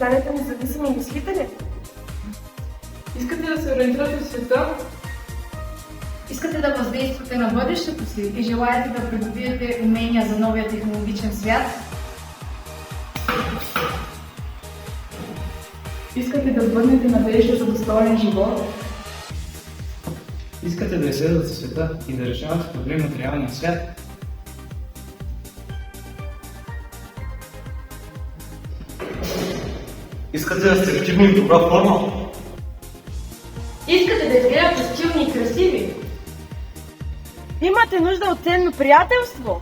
станете независими мислители? Искате да се ориентирате в света? Искате да въздействате на бъдещето си и желаете да придобиете умения за новия технологичен свят? Искате да върнете надежда за достоен живот? Искате да изследвате света и да решавате проблеми от реалния свят? Искате да сте активни в добра форма? Искате да изгледате стилни и красиви? Имате нужда от ценно приятелство?